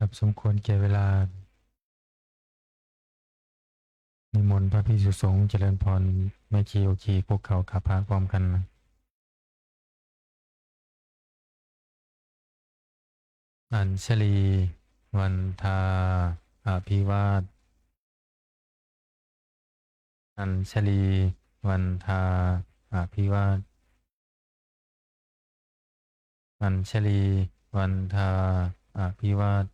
แบบสมควรแก่เวลานิมนต์พระภิกษุสงฆ์เจริญพรแม่ชีโอคีพวกเขาขับพระพร้อมกันนะอัญชลีวันทาอภิวาทอัญชลีวันทาอภิวาทอัญชลีวันทาอภิวาท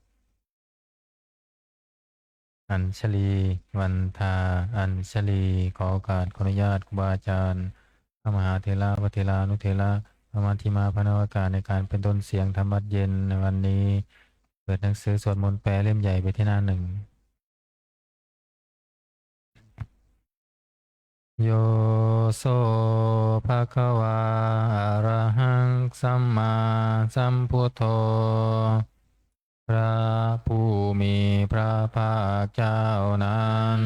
อัญชลีวันทาอัญชลีขอโอกาสขออนุญาตครูบาอาจารย์พระมหาเถระวเถรานุเถระพระมัชฌิมาพระนวากาศในการเป็นต้นเสียงธรรมวัดเย็นในวันนี้เปิดหนังสือสวดมนต์แปลเล่มใหญ่ไปที่หน้าหนึ่งโยโสภะคะวาอะระหังสัมมาสัมพุทโธพระผู้มีพระภาคเจ้านั้น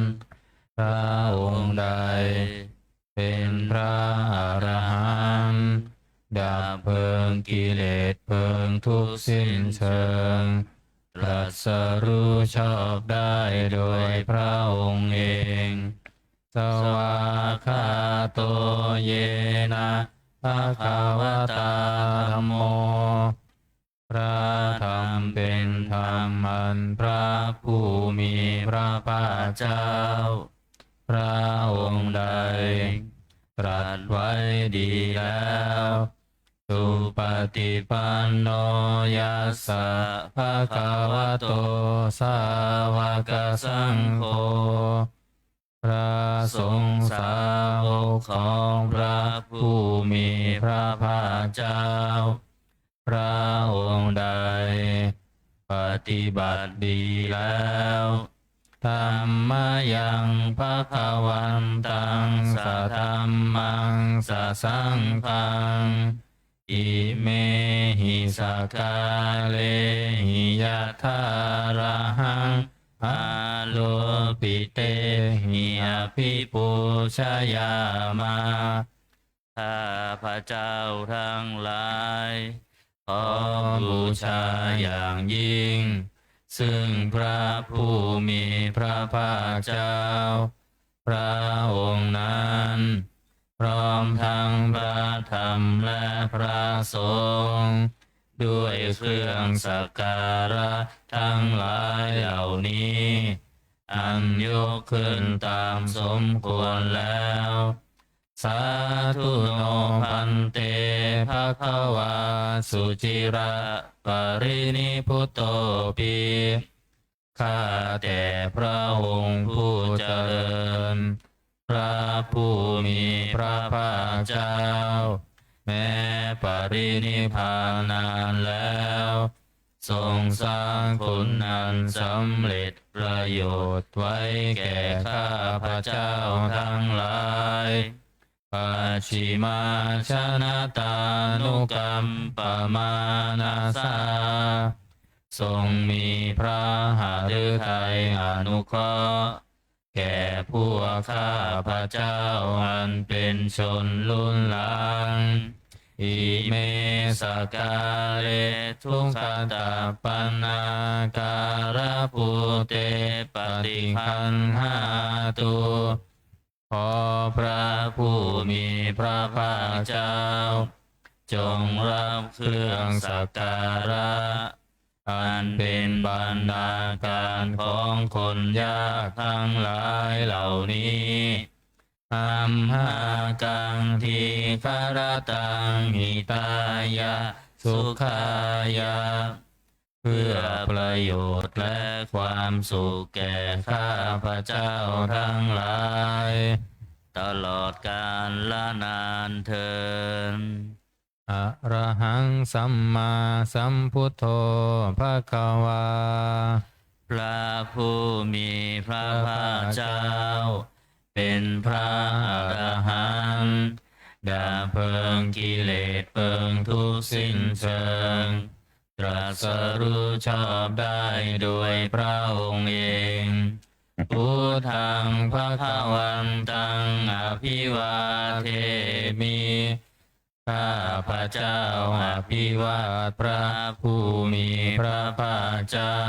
พระองค์ใดเป็นพระอรหันต์ดับเพลิงกิเลสเพลิงทุกข์สิ้นเชิงตรัสรู้ชอบได้โดยพระองค์เองสวากขาโตเยนะภะคะวะตาธัมโมพระธรรมเป็นธรรมอันพระผู้มีพระภาคเจ้าพระองค์ใดตรัสไว้ดีแล้วสุปฏิปันโนยัสสะภะคะวะโตสาวกสังโฆพระสงฆ์สาวกของพระผู้มีพระภาคเจ้าพระองค์ใดปฏิบัติดีแล้วธรรมยังภะคะวันตังสะธัมมังสะสังฆังอิเมหิสกาเลหิยะทาระหังอาโลปิเตหิอภิปูชยามาข้าพระเจ้าทั้งหลายขอบูชาอย่างยิ่งซึ่งพระผู้มีพระภาคเจ้าพระองค์นั้นพร้อมทั้งพระธรรมและพระสงฆ์ด้วยเครื่องสักการะทั้งหลายเหล่านี้อันยกขึ้นตามสมควรแล้วสาธุโนพันเตภะคะวาสุจิระปรินิพุตโตปิข้าแต่พระองค์ผู้เจริญพระผู้มีพระภาคเจ้าแม้ปรินิพพานนานแล้วทรงสร้างคุณอันสำเร็จประโยชน์ไว้แก่ข้าพระเจ้าทั้งหลายปัจฉิมาชนะตานุกรรมปมานาสาทรงมีพระหฤทัยอนุเคราะห์แก่พวกข้าพระเจ้าอันเป็นชนรุ่นหลังอิเมสกาเลทุกขตาปันนาการะภูเตปฏิคันหาตุขอพระผู้มีพระภาคเจ้าจงรับเครื่องสักการะอันเป็นบรรณาการของคนยากทั้งหลายเหล่านี้อัมหากังทีคารตังหิตายะสุขายะเพื่อประโยชน์และความสุขแก่ข้าพระเจ้าทั้งหลายตลอดกาลละนานเทอญอะระหังสัมมาสัมพุทโธภะคะวาพระผู้มีพระภาคเจ้าเป็นพระอรหันต์ดับเพลิงกิเลสเพลิงทุกข์สิ้นเชิงตรัสรู้ชอบได้โดยพระองค์เองพุทธังภะคะวันตังอภิวาเทมิ ข้าพระเจ้าอภิวาทพระผู้มีพระภาคเจ้า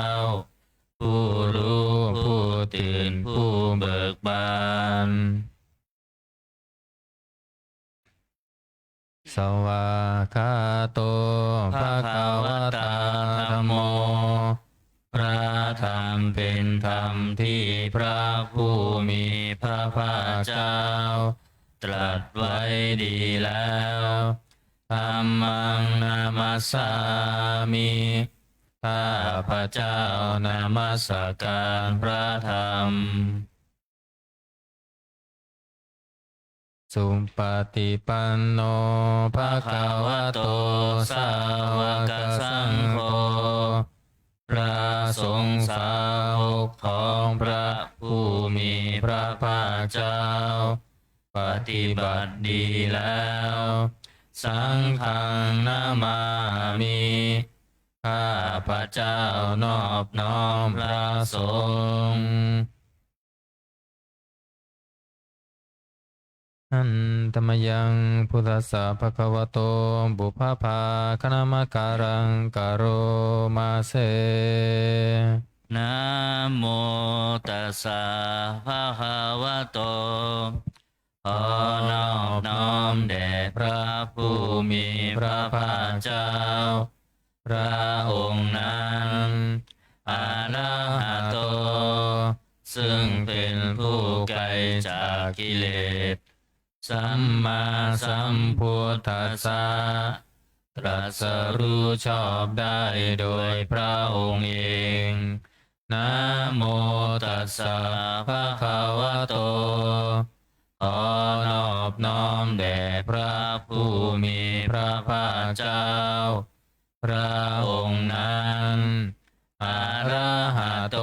ผู้รู้ผู้ตื่นผู้เบิกบานสวากขาโตภะคะวะตาธัมโมพระธรรมเป็นธรรมที่พระผู้มีพระภาคเจ้าตรัสไว้ดีแล้วธัมมังนามัสสามิข้าพระเจ้านามัสการพระธรรมสุปฏิปันโนภะคะวะโตสาวกสังโฆพระสงฆ์สาวกของพระผู้มีพระภาคเจ้าปฏิบัติดีแล้วสังฆังนามามิข้าพระเจ้านอบน้อมพระสงฆ์อันธรรมยังพุทธัสสะภะคะวะโตบุพพาคณมการังกโรมาเสนะโมตัสสะภะคะวะโตขอนอบน้อมแด่พระผู้มีพระภาคเจ้าพระองค์นั้นอะระหะโตซึ่งเป็นผู้ไกลจากกิเลสสัมมาสัมพุทธัสสะตรัสรู้ชอบได้โดยพระองค์เองนะโมตัสสะภะคะวะโตขอนอบน้อมแด่พระผู้มีพระภาคเจ้าพระองค์นั้นอะระหะโต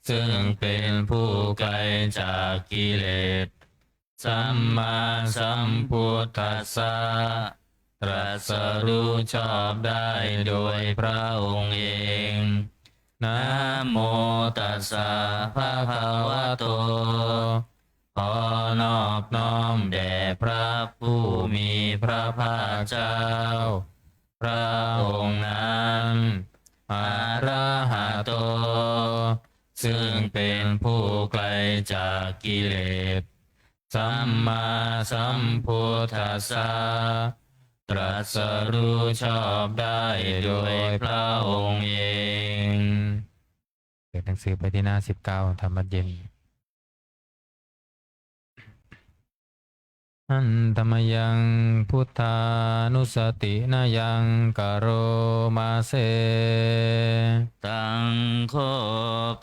ซึ่งเป็นผู้ไกลจากกิเลสสัมมาสัมพุทธัสสะตรัสรู้ชอบได้โดยพระองค์เองนะโมตัสสะภะคะวะโตขอนอบน้อมแด่พระผู้มีพระภาคเจ้าพระองค์นั้นอะระหะโตซึ่งเป็นผู้ไกลจากกิเลสสัมมาสัมพุทธัสสะตรัสรู้ชอบได้โดยพระองค์เองเปิดหนังสือไปที่หน้า19ธรรมเย็นอันธรรมยังพุทธานุสตินายังกโรมาเสตังโค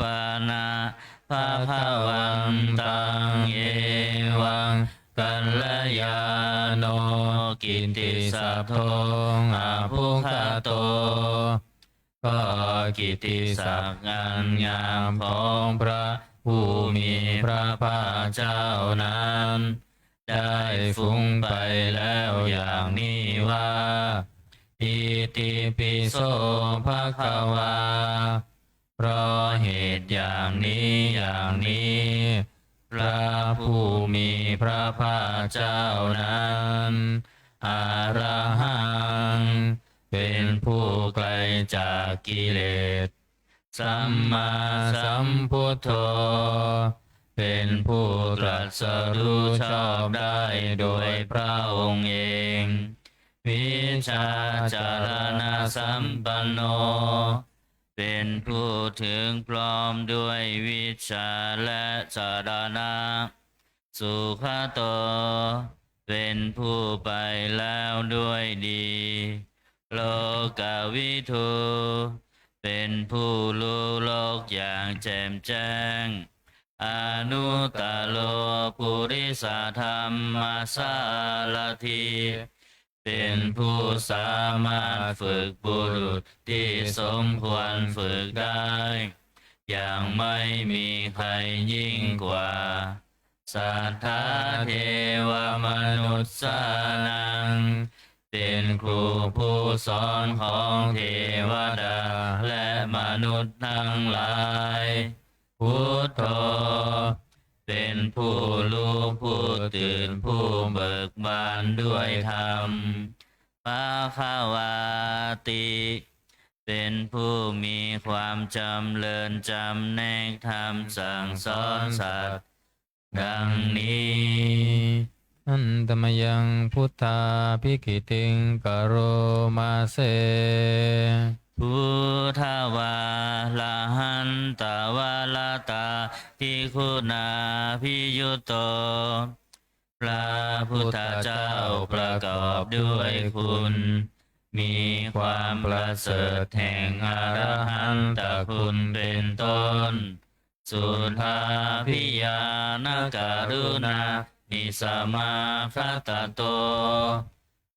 ปานาภะคะวันตังเอวังกัลยาโนกิตติสัพโทอาภุคโตก็กิตติศักดิ์งานงามของพระผู้มีพระภาคเจ้านั้นได้ฟุ้งไปแล้วอย่างนี้ว่าอิติปิโสภะคะวาเพราะเหตุอย่างนี้พระผู้มีพระภาคเจ้านั้นอะระหังเป็นผู้ไกลจากกิเลสสัมมาสัมพุทโธเป็นผู้ตรัสรู้ชอบได้โดยพระองค์เองวิชาจารณสัมปันโนเป็นผู้ถึงพร้อมด้วยวิชาและจารณะสุขโตเป็นผู้ไปแล้วด้วยดีโลกวิทูเป็นผู้รู้โลกอย่างแจ่มแจ้งอนุตตโลปุริสธรรมสารถีเป็นผู้สามารถฝึกบุรุษที่สมควรฝึกได้อย่างไม่มีใครยิ่งกว่าสัทธาเทวมนุษย์สานังเป็นครูผู้สอนของเทวดาและมนุษย์ทั้งหลายพุทโธ เป็นผู้รู้ผู้ตื่นผู้เบิกบานด้วยธรรมภาคาวาติเป็นผู้มีความจำเริญจำแนกธรรมสั่งสอนสัตว์ดังนี้อันตมยังพุทธาภิกิติงกโรมาเส พุทธวาลาหันตาวาลาตาภิกขุนาภิยุตโตพระพุทธเจ้าประกอบด้วยคุณ มีความประเสริฐแห่งอรหันตคุณเป็นต้น สุทธาพิยานการุณานิสมาคตโต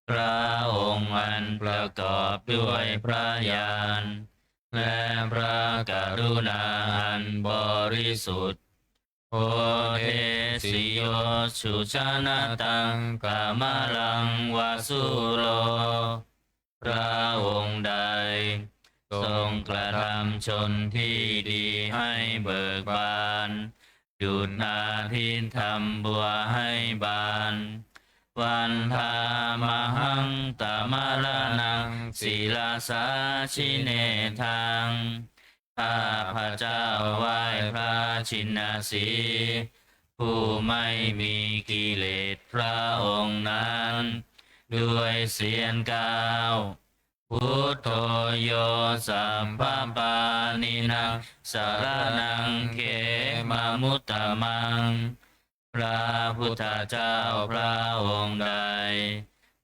พระองค์อันประกอบด้วยพระญาณและพระกรุณาอันบริสุทธิ์โอเทสิโยชุชนะตังกามลังวาสุโลพระองค์ใดทรงกระทำชนที่ดีให้เบิกบานหยุดนาทินทำบัวให้บานวันธามหังตมรนังศิลาสาชิเนทังข้าพระเจ้าไหว้พระชินสีห์ผู้ไม่มีกิเลสพระองค์นั้นด้วยเสียงกล่าวพุทโธโยสัมภปานินังสารนังเขมามุตตมังพระพุทธเจ้าพระองค์ใด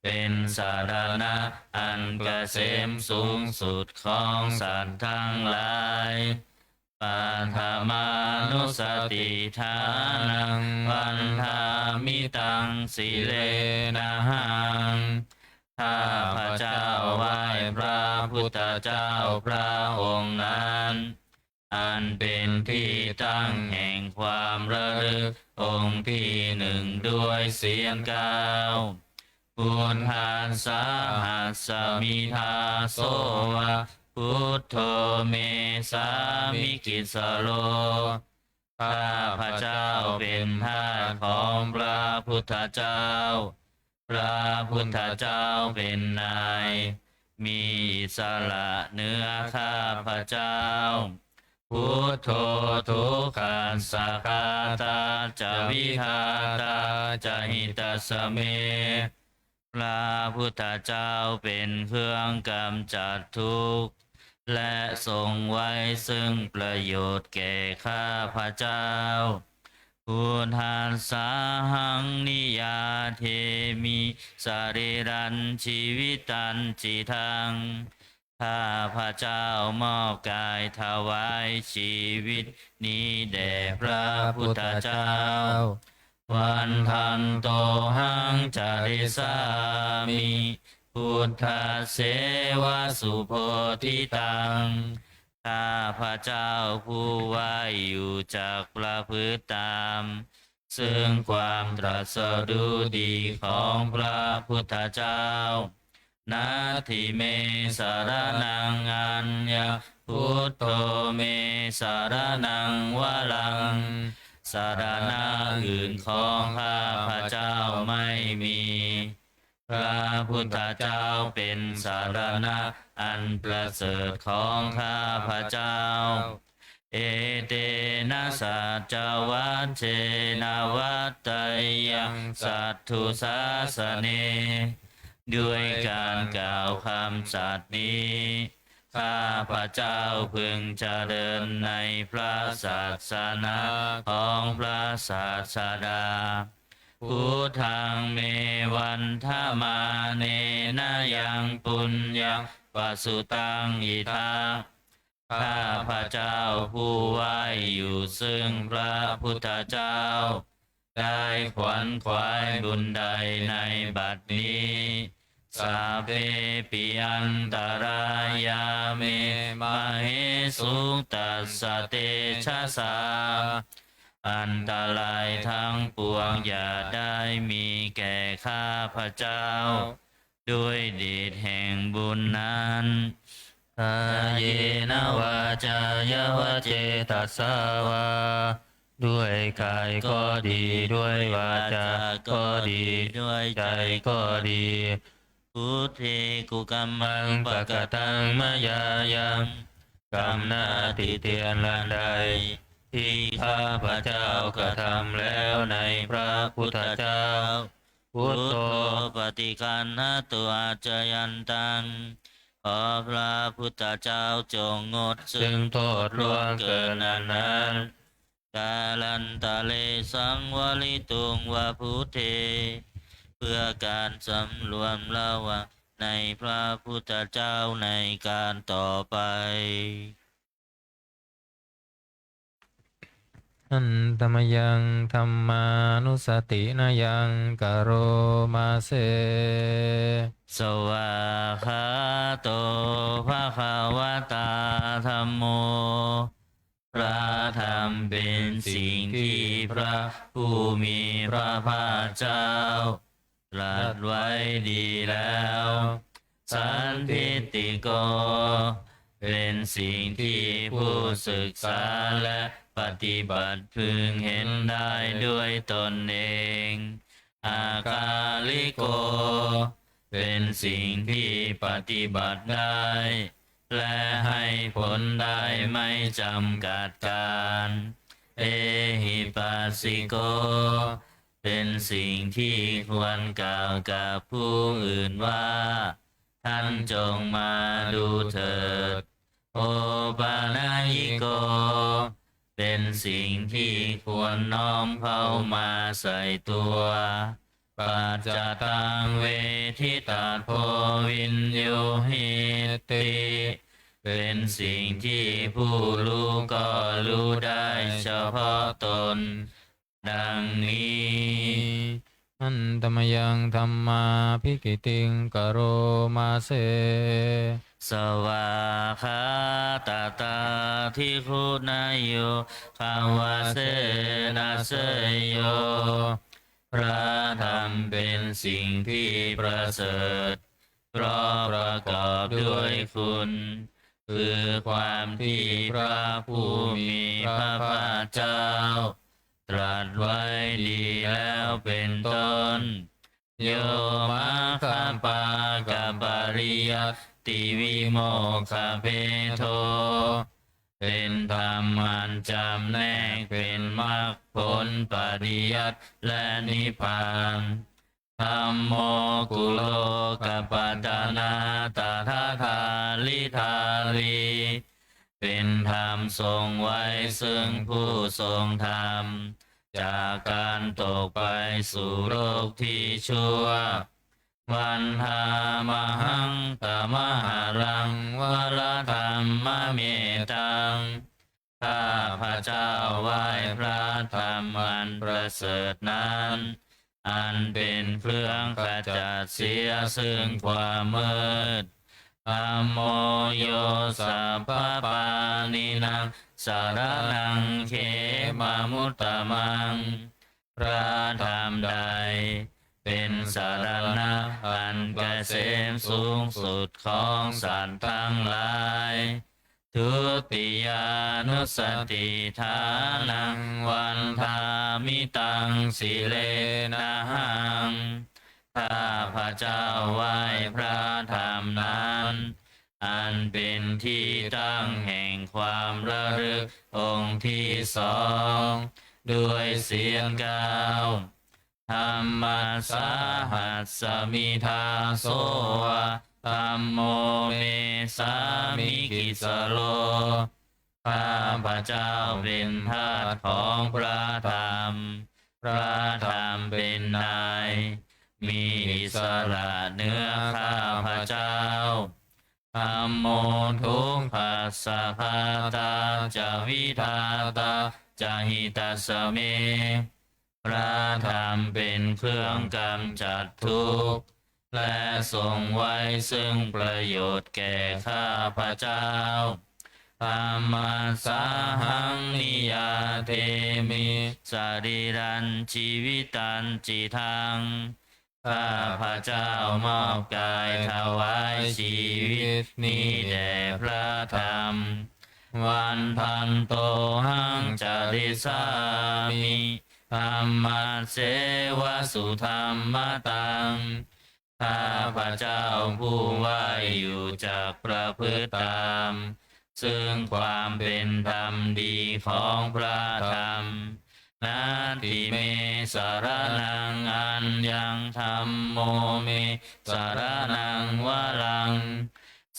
เป็นสารณะอันเกษมสูงสุดของสัตว์ทั้งหลายปาธามานุสติทานังวันธามิตังสิเลนะหังข้าพระเจ้าไหว้พระพุทธเจ้าพระองค์นั้นอันเป็นที่ตั้งแห่งความระลึกองค์ที่หนึ่งด้วยเสียงกล่าวปุณหาสาหัสสมิทาโสวะพุทโธเมสามิกิสโลข้าพระเจ้าเป็นทาสของพระพุทธเจ้าพระพุทธเจ้าเป็นนายมีอิสระเหนือข้าพระเจ้าพุทโธทุกขัสสะคาตาจะวิหาตาจะหิตาสเมพระพุทธเจ้าเป็นเครื่องกำจัดทุกข์และทรงไว้ซึ่งประโยชน์แก่ข้าพระเจ้าพุทธัสสะหังนิยาเทมิสรีรันชีวิตันจิทังข้าพระเจ้ามอบกายถวายชีวิตนี้แด่พระพุทธเจ้าวันทันโตหังจาริสามิพุทธเสวะสุโพธิตังข้าพระเจ้าผู้ไหวอยู่จากประพฤติตามซึ่งความตรัสรู้ดีของพระพุทธเจ้านาทิเมสารนังอัญญพุทโธเมสารนังวะลังสารณะอื่นของข้าพระเจ้าไม่มีพระพุทธเจ้าเป็นสารณะอันประเสริฐของข้าพระเจ้าเอเตนะสัจวัชเชนะวัตตยังสัตถุสาสเนด้วยการกล่าวคำสัตย์นี้ข้าพระเจ้าพึงเจริญในพระศาสนาของพระศาสดาพุทธังเมวันทมาเนนะยังปุญญังปสุตังอิทาข้าพระเจ้าผู้ไหวอยู่ซึ่งพระพุทธเจ้าได้ขวนขวายบุญใดในบัดนี้สัพเพปิอันตรายาเมมเหสุตัสสะเตชะสาอันตรายทั้งปวงอย่าได้มีแก่ข้าพระเจ้าด้วยเดชแห่งบุญนั้นกายเนวาจายวเจตัสสาวา ด้วยกายก็ดีด้วยวาจาก็ดีด้วยใจก็ดีพุทเทกุกัมมั มั ง ง ปะ ปะ กะ กะ ตั ตั ง ง มะ มะ ยาย า ยั ยัง งกรรมหน้าที่เตียนลันใดที่ข้าพระเจ้ากระทำแล้วในพระพุทธเจ้าพุ พุ ท ท โธ โธปฏิคันหตัวจยันตังขอพระพุทธเจ้าจงงดซึ่ ซึ่ ง ง โท โท ษ ษ ล่ ล่ ว ว ง ง เกิ เกิ น น นั้ นั้น น กาลันตะเลสังวลิตุงวะพุทเทเพื่อการสำรวมระวังในพระพุทธเจ้าในการต่อไป อันตมยังธรรมานุสตินายังกโรมาเส สวาคาโตภะคะวะตาธัมโมพระธรรมเป็นสิ่งที่พระผู้มีพระภาคเจ้าตรัสไว้ดีแล้ว สันทิฏฐิโก เป็นสิ่งที่ผู้ศึกษาและปฏิบัติพึงเห็นได้ด้วยตนเอง อากาลิโก เป็นสิ่งที่ปฏิบัติได้ และให้ผลได้ไม่จำกัดการ เอหิปัสสิโก เป็นสิ่งที่ควรกล่าวกับผู้อื่นว่า ท่านจงมาดูเถิด โอปานายิโก เป็นสิ่งที่ควรน้อมเข้ามาใส่ตัว ปัจจตังเวทิตาโพวินโยหิติ เป็นสิ่งที่ผู้รู้ก็รู้ได้เฉพาะตน ดังนี้ อันตมยังธรรมาภิกิติงกโรมาเส สวาคาตาตาทิคุณายโยภาวะเสนาเสยโย พระธรรมเป็นสิ่งที่ประเสริฐ เพราะประกอบด้วยคุณ คือความที่พระผู้มีพระภาคเจ้า ตรัสไว้ดีแล้วเป็นต้น โยมาคาปากาปริยัตติวิโมกขเพโท เป็นธรรมอันจำแนกเป็นมรรคผลปริยัติและนิพพานธัมโมกุโลกปัตตนาตถาคาลิธาลี เป็นธรรมทรงไว้ซึ่งผู้ทรงธรรม จากการตกไปสู่โลกที่ชั่ว วันธามหังตมหารังวรธรรมเมตัง ข้าพระเจ้าไหว้พระธรรมอันประเสริฐนั้น อันเป็นเครื่องขจัดเสียซึ่งความมืดธัมโมโยสัพพปานินังสารนังเขมามุตตมัง พระธรรมใด เป็นสารณะอันเกษมสูงสุดของสัตว์ทั้งหลาย ทุติยานุสติฐานังวันทามิตังสิเลนะหัง ข้าพระเจ้าไหว้พระธรรมนั้น อันเป็นที่ตั้งแห่งความระลึกองค์ที่สอง ด้วยเสียงกล่าวธรรมสาหัสสมิทาโสธัมโมเมสามิกิสโล ข้าพระเจ้าเป็นทาสของพระธรรม พระธรรมเป็นนาย มีอิสระเหนื้อข้าพระเจ้าธัมโมทุกขัสสะคาตาจาวิทาตาจาหิตัสสะเม พระธรรมเป็นเครื่องกำจัดทุกข์ และทรงไว้ซึ่งประโยชน์แก่ข้าพระเจ้าธัมมัสสาหังนิยาเทมิสรีรันชีวิตันจิทัง ข้าพระเจ้ามอบกายถวายชีวิตนี้แด่พระธรรม วันทันโตหังจาริสามิธรรมเสวสุธรรมตังข้าพระเจ้าผู้ไหวอยู่จากประพฤติตามซึ่งความเป็นธรรมดีของพระธรรมนาทิเมสารนังอันยังธรรมโมเมสารนังวรัง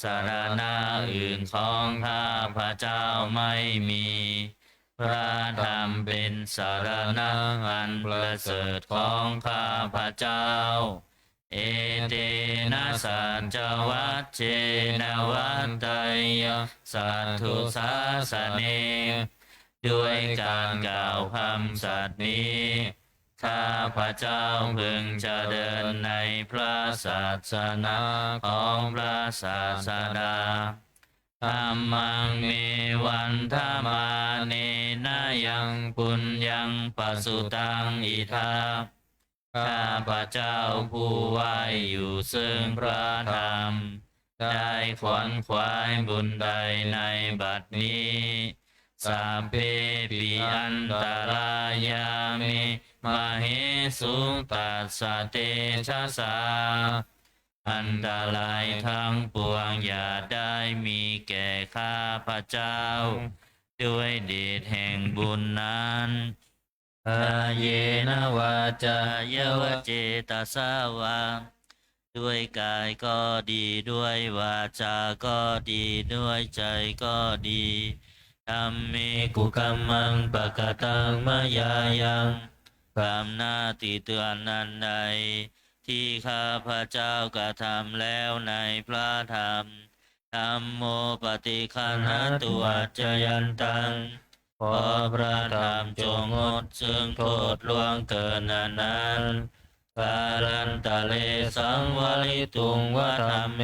สารณะอื่นของข้าพระเจ้าไม่มีพระธรรมเป็นสารณะอันประเสริฐของข้าพระเจ้าเอเตนะสัจวัชเชนะวัตไตยสัทธุสาสเนด้วยการกล่าวคำสัตย์นี้ข้าพระเจ้าพึงจะเดินในพระศาสนาของพระศาสดาธัมมังเมวันธมาเนนะยังปุญญังปัสสุตังอิทาข้าพระเจ้าผู้ไหวอยู่ซึ่งพระธรรมได้ขวนขวายบุญใดในบัดนี้สัพเพปิอันตรายามิมเหสุตัสสะเตชะสาอันตรายทั้งปวงอย่าได้มีแก่ข้าพระเจ้าด้วยเดชแห่งบุญนั้นอาเยนะวาจายวเจตสาวาด้วยกายก็ดีด้วยวาจาก็ดีด้วยใจก็ดีธัมเมกุกัมมังปะกะตังมะยายังความหน้าติเตือนนั้นใดที่ข้าพระเจ้ากระทำแล้วในพระธรรมธัมโมปฏิคันหตุอัจจยันตังขอพระธรรมจงงดซึ่งโทษล่วงเกินนั้นกาลันตะเลสังวลิตุงวะธรรมเม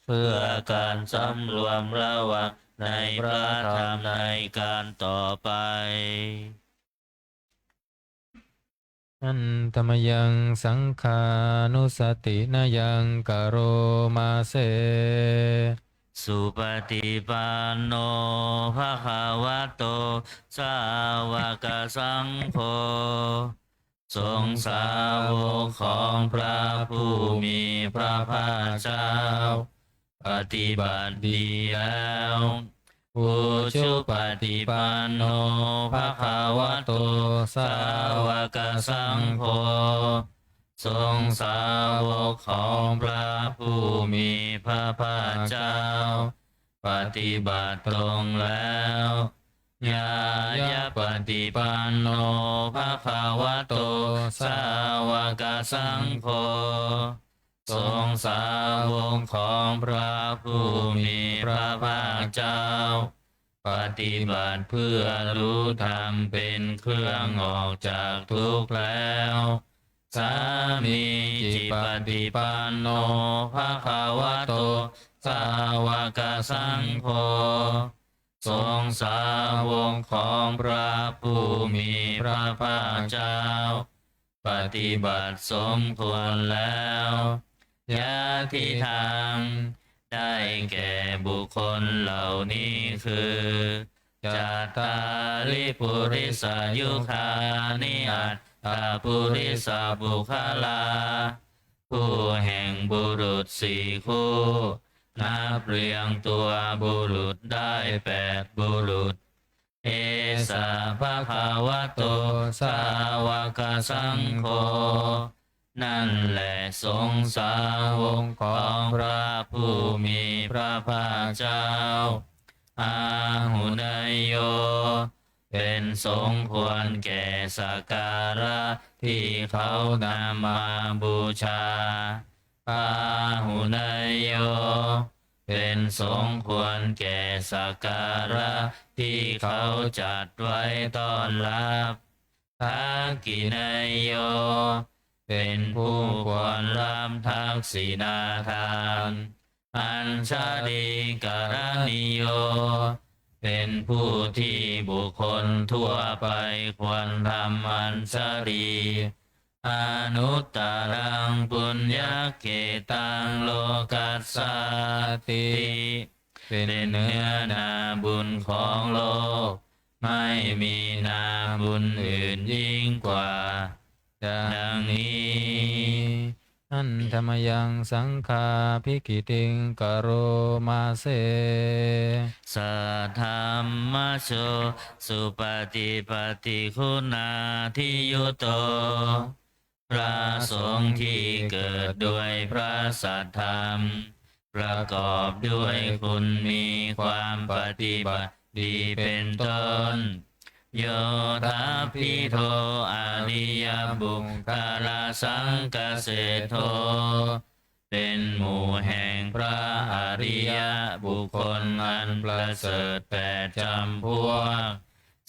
เพื่อการสำรวมระวังในพระธรรมในการต่อไปอันตมยังสังขานุสตินายังกโรมาเสสุปฏิปันโนภะคะวะโตสาวกสังโฆทรงสาวกของพระผู้มีพระภาคเจ้าปฏิบัติดีแล้วอุชุปฏิปันโนภะคะวะโตสาวกสังโฆทรงสาวกของพระผู้มีพระภาคเจ้าปฏิบัติตรงแล้วญายะปฏิปันโนภะคะวะโตสาวกสังโฆทรงสาวกของพระผู้มีพระภาคเจ้าปฏิบัติเพื่อรู้ธรรมเป็นเครื่องออกจากทุกข์แล้วสามีจิปฏิปันโนภะคะวะโตสาวกสังโฆทรงสาวกของพระผู้มีพระภาคเจ้าปฏิบัติสมควรแล้วยะทิทางได้แก่บุคคลเหล่านี้คือจัตตาริปุริสายุคานิอัตถปุริสบุคลาผู้แห่งบุรุษสี่คู่นับเรียงตัวบุรุษได้8บุรุษเอสะภะคะวะโตสาวกสังโฆนั่นแหละสงฆ์สาวกของพระผู้มีพระภาคเจ้าอาหุนยโยเป็นสงฆ์ควรแก่สักการะที่เขานำมาบูชาอาหุนยโยเป็นสงฆ์ควรแก่สักการะที่เขาจัดไว้ต้อนรับทักขินยโยเป็นผู้ควรรับทักษิณาทานอัญชลีกรณิโยเป็นผู้ที่บุคคลทั่วไปควรทำอัญชลีอนุตตรังปุญญเกตังโลกัสสติ เป็นเนื้อนาบุญของโลกไม่มีนาบุญอื่นยิ่งกว่าดังนี้อันธรรมยังสังฆาภิกิติงกโรมาเส สัทธรรมโชสุปฏิปฏิคุณาทิยุโตพระสงฆ์ที่เกิดด้วยพระสัทธรรมประกอบด้วยคุณมีความปฏิบัติดีเป็นต้นโยธาพิโทอริยบุคลาสังกเสโทเป็นหมู่แห่งพระอริยบุคคลอันประเสริฐ8 จำพวก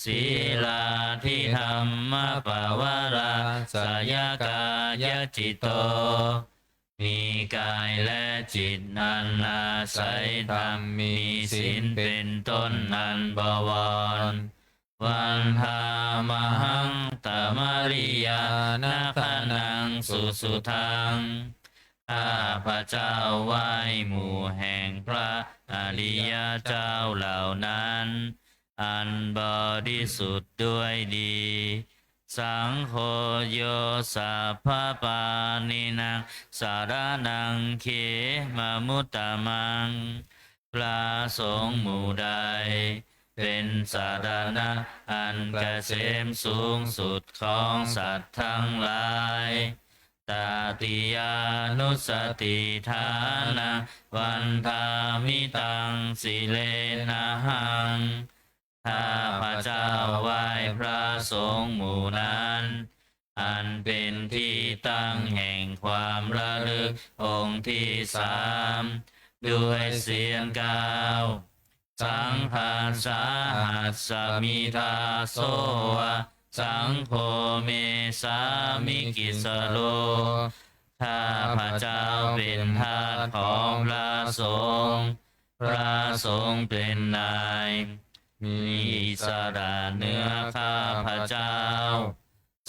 ศีลาทิธรรมปวาราสยกายจิตโตมีกายและจิตนันอาศัยธรรมมีศีลเป็นต้นอันบวรวันธามหังตมริยานาคนังสุสุทังข้าพระเจ้าไหว้หมู่แห่งพระอริยเจ้าเหล่านั้นอันบริสุทธิ์ด้วยดีสังโฆโยสัพพปานินังสารนังเขมมุตตมังพระสงฆ์หมู่ใดเป็นสารณะอันเกษมสูงสุดของสัตว์ทั้งหลายตาติยานุสติฐานะวันทามิตังสิเลนะหังข้าพระเจ้าไหว้พระสงฆ์หมู่นั้นอันเป็นที่ตั้งแห่งความระลึกองค์ที่3ด้วยเสียงกล่าวสังฆาสาหัสสมิทาโสวะสังโฆเมสามิกิสโลข้าพระเจ้าเป็นทาสของพระสงฆ์พระสงฆ์เป็นนายมีอิสระเหนือข้าพระเจ้า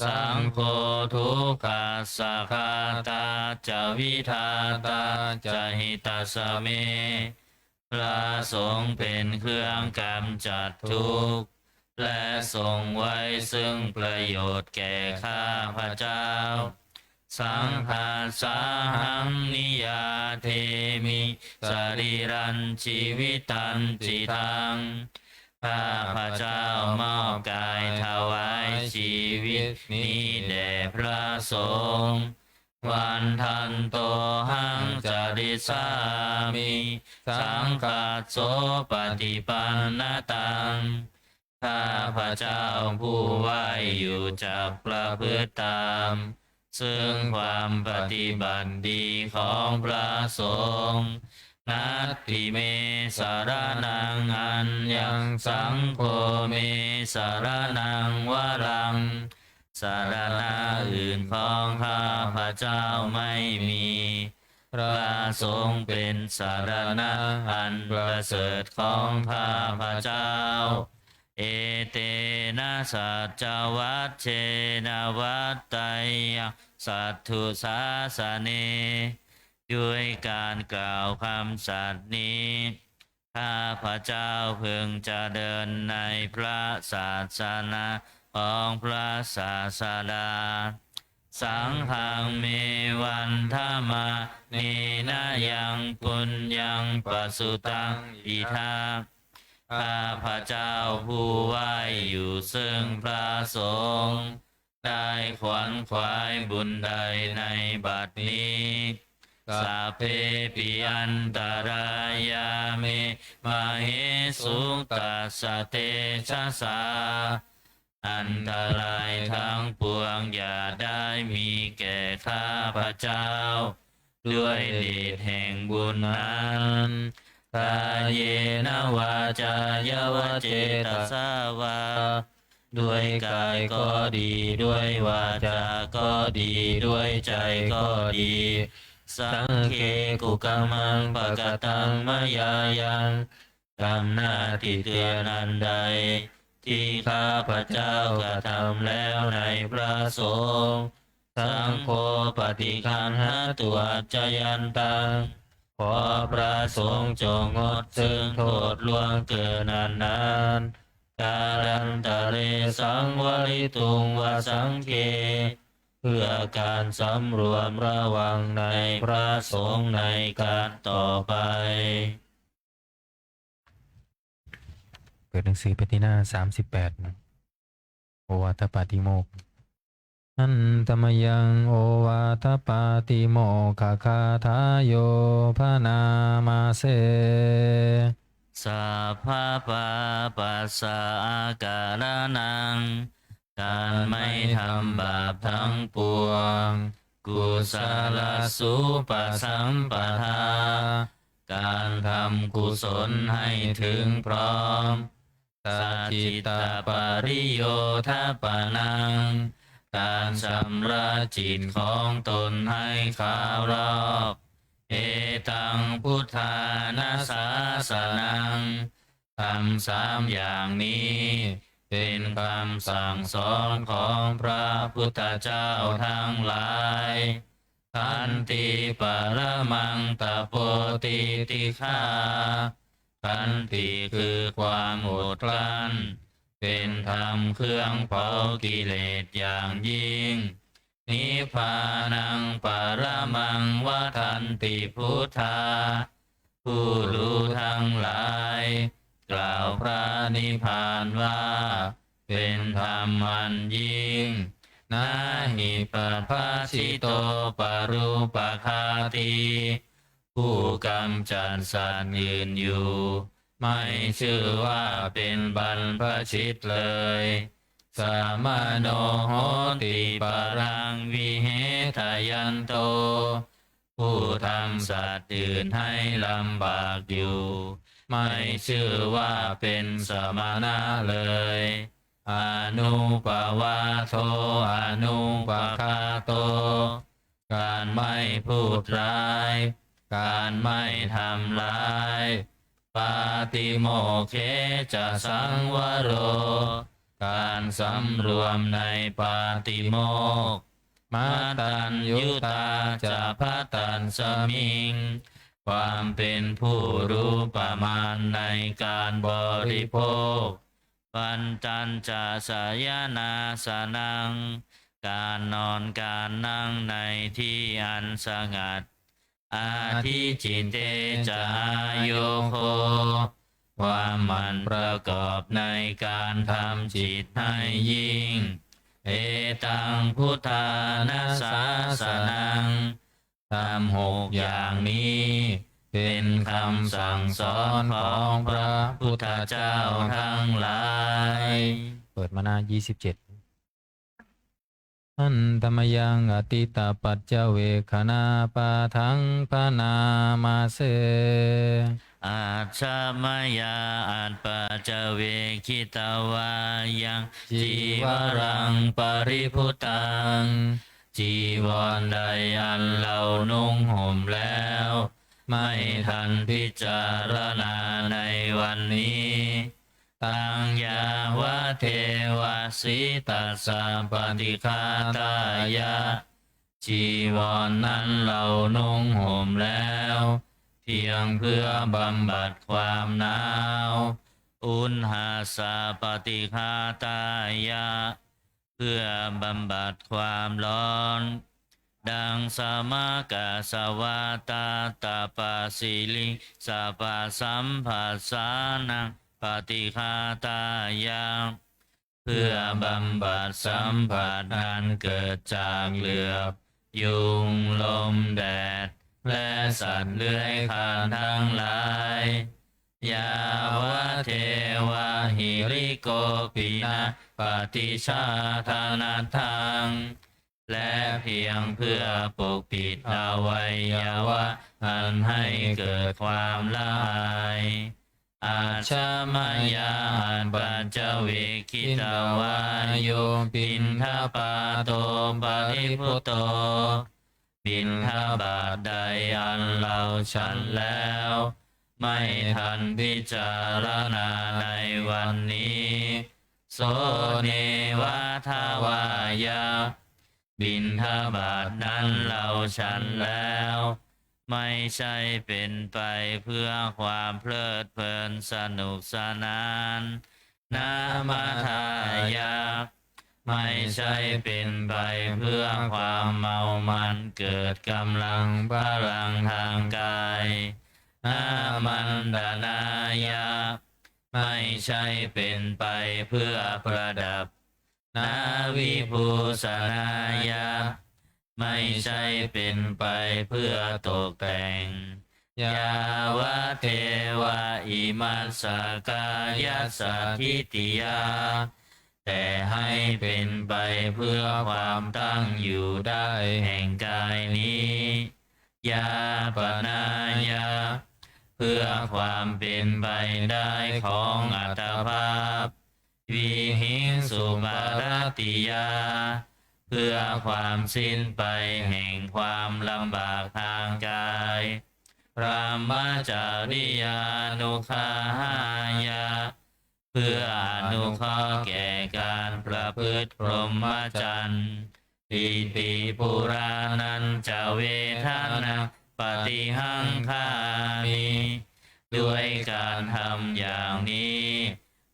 สังโฆทุกขาสาคาตาจวิทาตาจหิตาสเมพระสงฆ์เป็นเครื่องกำจัดทุกข์และทรงไว้ซึ่งประโยชน์แก่ข้าพระเจ้าสังฆาสาหังนิยาเทมิสรีรันชีวิตันจิตังข้าพระเจ้ามอบกายถวายชีวิตนี้แด่พระสงฆ์วันทันโตหังจาริสามิสังฆาโสปฏิปันนตังข้าพระเจ้าผู้ไหวอยู่จักประพฤติตามซึ่งความปฏิบัติดีของพระสงฆ์นัตถิเมสารนังอัญญังสังโฆเมสารนังวรังสารณะอื่นของข้าพระเจ้าไม่มีพระสงฆ์เป็นสารณะอันประเสริฐของข้าพระเจ้าเอเตนะสัจจวัชเชนะวัตไตยสัตถุสาสเนด้วยการกล่าวคำสัตย์นี้ข้าพระเจ้าพึงจะเดินในพระศาสนาของพระศาสดาสังฆังเมวันธรรมาเนนะยังปุญญังปัสสุตังอิทังข้าพระเจ้าผู้ไหวอยู่ซึ่งพระสงฆ์ได้ขวนขวายบุญใดในบัดนี้สัพเพปิอันตรายาเมมาเหสุตัสสะเตชะสาอันตรายทั้งปวงอย่าได้มีแก่ข้าพระเจ้าด้วยเดชแห่งบุญนั้นกายเยนะวาจายวเจตสาวาด้วยกายก็ดีด้วยวาจาก็ดีด้วยใจก็ดีสังเคกุกามังปะกตังมยายังกรรมหน้าที่เตือนอันใดที่ข้าพระเจ้ากระทำแล้วในพระสงฆ์สังโฆปฏิคันหาตัวจยันตัง ขอพระสงฆ์จงงดซึ่งโทษล่วงเกินนานกาลันตะเรสังวริตุงวสังเกเพื่อการสำรวมระวังในพระสงฆ์ในการต่อไป เปิดหนังสือไปที่หน้า38โอวาทปาติโมกข์อันตมยังโอวาทปาติโมกขคาทายโยพนามาเส สัพพะปาปัสสะอาการนังการไม่ทำบาปทั้งปวงกุศลสุปสัมปทาการทำกุศลให้ถึงพร้อมสัจจิตาปริโยทปนังการชำระจิตของตนให้ขาวรอบเอตังพุทธานาสาสนังคำสามอย่างนี้เป็นคำสั่งสอนของพระพุทธเจ้าทั้งหลายขันติปรมังตโปติติฆาขันติคือความอดกลั้นเป็นธรรมเครื่องเผากิเลสอย่างยิ่งนิพพานังปรมังวทันติพุทธาผู้รู้ทั้งหลายกล่าวพระนิพพานว่าเป็นธรรมอันยิ่งนาหิปัสสชิโตปรูปคาติผู้กำจัดสัตว์อื่นอยู่ไม่ชื่อว่าเป็นบรรพชิตเลยสามโนโหติปรังวิเหทยันโตผู้ทำสัตว์อื่นให้ลำบากอยู่ไม่ชื่อว่าเป็นสมณะเลยอนุปวาโทอนุปคาโตการไม่พูดร้ายการไม่ทำร้ายปาติโมกเขจะสังวโรการสำรวมในปาติโมกข์มาตัญยุตาจะพะตันสมิงความเป็นผู้รู้ประมาณในการบริโภคปัญจันจะสายนาสนังการนอนการนั่งในที่อันสงัดอาทิจินเตจะโยโคความหมั่นประกอบในการทำจิตให้ยิ่งเอตังพุทธานาสาสนังทำ6อย่างนี้เป็นคำสั่งสอนของพระพุทธเจ้าทั้งหลายเปิดมาหน้า27อันตมยังอติตาปัจจเวคณาปาทังปนามาเส อาชามายาอัตปัจจเวคิตาวายังจีวรังปริพุตังจีวรใดอันเรานุ่งห่มแล้วไม่ทันพิจารณาในวันนี้ตังยาวะเทวสิตัสสะปฏิฆาตายะจีวรนั้นเรานุ่งห่มแล้วเพียงเพื่อบำบัดความหนาวอุณหาสาปฏิฆาตายะเพื่อบำบัดความร้อนดังสมากาสวาตาตาปาสิลิสาปาสัมผัสสานังปฏิฆาตายะเพื่อบำบัดสัมผัสอันเกิดจากเหลือบยุงลมแดดและสัตว์เลื้อยคลานทั้งหลายยาวะเทวะหิริโกปินะปฏิชาธานาทังและเพียงเพื่อปกปิดอวัยวะอันให้เกิดความละอายอาชามายาอันปัจจเวคิตาวาโยปินทปาโตปริพุตโตบิณฑบาตใดอันเราฉันแล้วไม่ทันพิจารณาในวันนี้โสเนวะทาวายาบิณฑบาตนั้นเราฉันแล้ว ไม่ใช่เป็นไปเพื่อความเพลิดเพลินสนุกสนานนามาทายาไม่ใช่เป็นไปเพื่อความเมามันเกิดกำลังพลังทางกายนามันดานายาไม่ใช่เป็นไปเพื่อประดับนาวิภูสนายาไม่ใช่เป็นไปเพื่อตกแต่งยาวะเทวะอิมัสสกายสัทธิติยาแต่ให้เป็นไปเพื่อความตั้งอยู่ได้แห่งกายนี้ยาปนายาเพื่อความเป็นไปได้ของอัตภาพวิหิงสุปารติยาเพื่อความสิ้นไปแห่งความลำบากทางกายพระมจาริยานุคาหายาเพื่ออนุเคราะห์แก่การประพฤติพรหมจรรย์ปิติปุรานันจะเวทนาปฏิหังคามิด้วยการทำอย่างนี้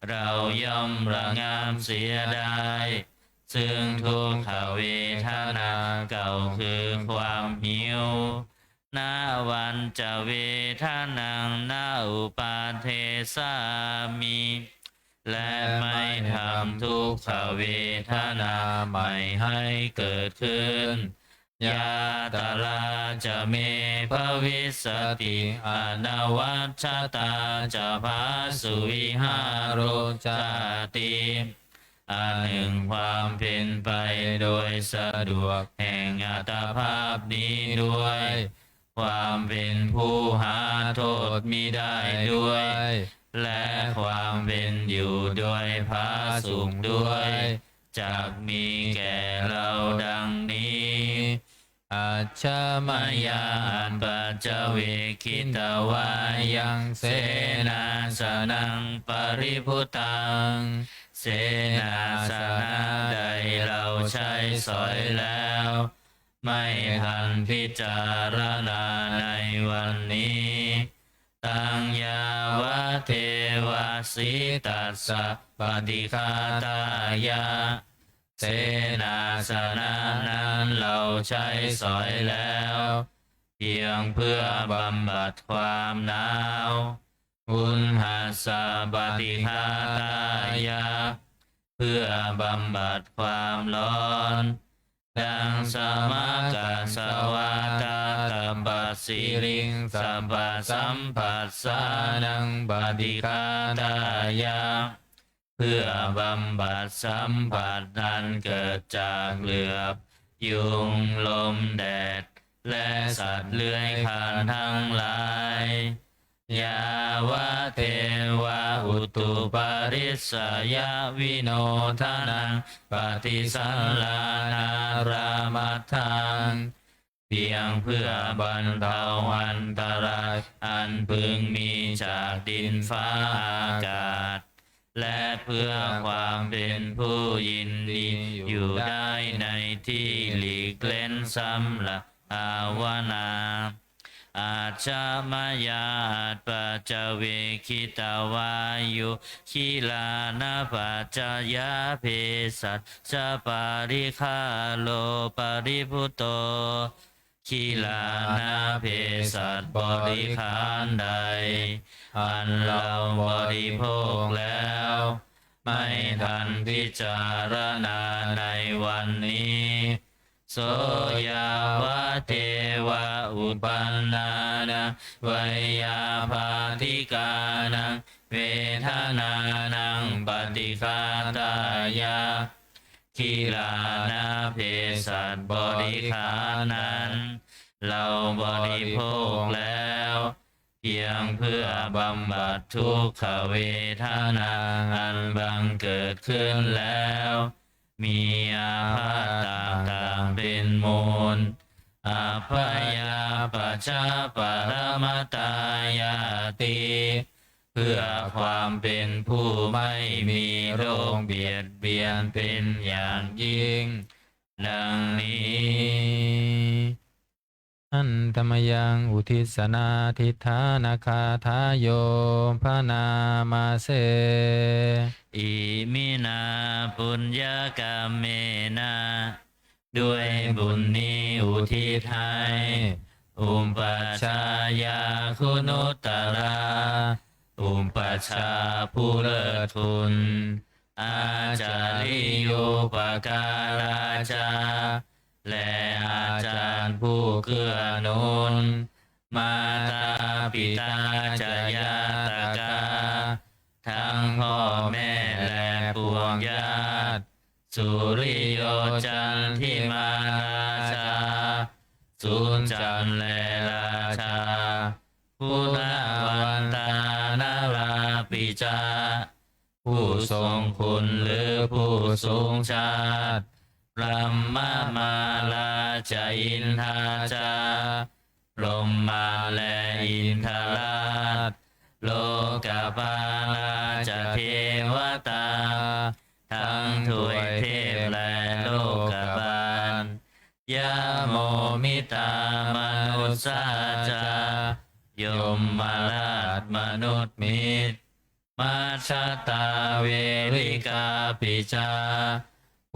เราย่อมระงับเสียได้ซึ่งทุกขเวทนาเก่าคือความหิวนาวันจะเวทนังนาอุปาเทสามิและไม่ทำทุกขเวทนาใหม่ให้เกิดขึ้นยาตลาจะเมภวิสติอนวัชชตาจะภาสุวิหารโรจาติอันหนึ่งความเป็นไปโดยสะดวกแห่งอัตภาพนี้ด้วยความเป็นผู้หาโทษมิได้ด้วยและความเป็นอยู่ด้วยพระสุขด้วยจักมีแก่เราดังนี้อัจฉมายาอันปัจจเวคิตวายังเสนาสนังปริพุตังเสนาสนะใดเราใช้สอยแล้วไม่ทันพิจารณาในวันนี้ตังยาวะเทวะสิตัสสะปฏิฆาตายาเสนาสนะนั้นเราใช้สอยแล้วเพียงเพื่อบำบัดความหนาวอุณหัสสะปฏิฆาตายาเพื่อบำบัดความร้อนดังสมกัสสวาตาตัปปสิริงสัพพสัมปัสสานังปฏิฆาตายาเพื่อบำบัดสัมผัสนั้นเกิดจากเหลือบยุงลมแดดและสัตว์เลื้อยคลานทั้งหลายยาวะเทวะอุตุปาริสยาวิโนทานังปฏิสัลลานารามัทธังเพียงเพื่อบรรเทาอันตรายอันพึงมีจากดินฟ้าอากาศและเพื่อความเป็นผู้ยินดีอยู่ได้ในที่หลีกเล้นสำหรับภาวนาอาจามายาปัจจเวคิตาวายุขีลานาปัจจยาเพสัชปาริคาโลปริพุโตขีลานาเพสัชบริขารใดอันเราบริโภคแล้วไม่ทันพิจารณาในวันนี้โสยาวะเทวะอุปันนานะวยาภาธิกานังเวทนานังปฏิฆาตายาขีลานาเพสัชบริขารนั้นเราบริโภคแล้วเพียงเพื่อบำบัดทุกขเวทนาอันบังเกิดขึ้นแล้วมีอาพาธต่างๆเป็นมูลอาภยาปัจจปรมตายาติเพื่อความเป็นผู้ไม่มีโรคเบียดเบียนเป็นอย่างยิ่งดังนี้ อันตมยังอุทิศนาทิฏฐานาคาทายโยพระนามาเส อิมินาปุญญกรรมเมนะด้วยบุญนี้อุทิศให้อุปชายาคุณุตตราอุปชาผู้เลิศคุณอาจาริโยปการาจาและอาจารย์ผู้เกื้อหนุนมาตาปิตาจายาตกาทั้งพ่อแม่และปวงญาติสุริโยจันทิมาราชาสุนจันและราชาพุทธวันตานาราปิจาผู้ทรงคุณหรือผู้สูงชาติพระมามาลาจาอินทาจาพรหมมาและอินทราชโลกปาลาจะเทวตาทั้งถวยเทพและโลกบาลยะโมมิตามนุสสาจายมมาราชมนุษย์มิตรมาชาตาเวริกาปิจา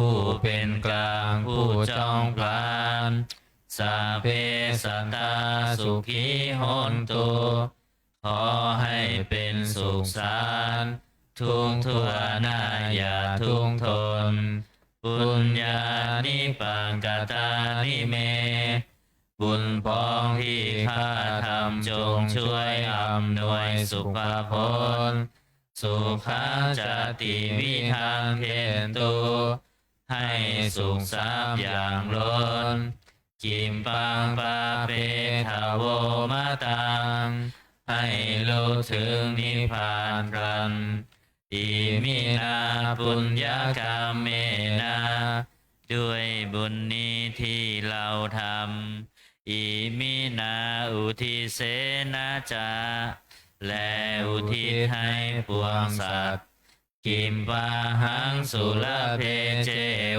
ผู้เป็นกลางผู้จองพลานสาเพสัตตาสุขีหนตุขอให้เป็นสุขสารทุกทั่วหน้าอย่าทุกข์ทนปุญญานิปังกตานิเมบุญปองที่ข้าทำจงช่วยอำนวยสุขผลสุขาจติวิธังเทนตุให้สุขทรัพย์อย่างล้นกิมปังปาเปทาโวมาตังให้รู้ถึงนิพพานกันอิมินาปุญญกรรมเมนะด้วยบุญนี้ที่เราทำอิมินาอุทิเสนาจาและอุทิศให้ปวงสัตว์กิมปาหังสุลเพเจ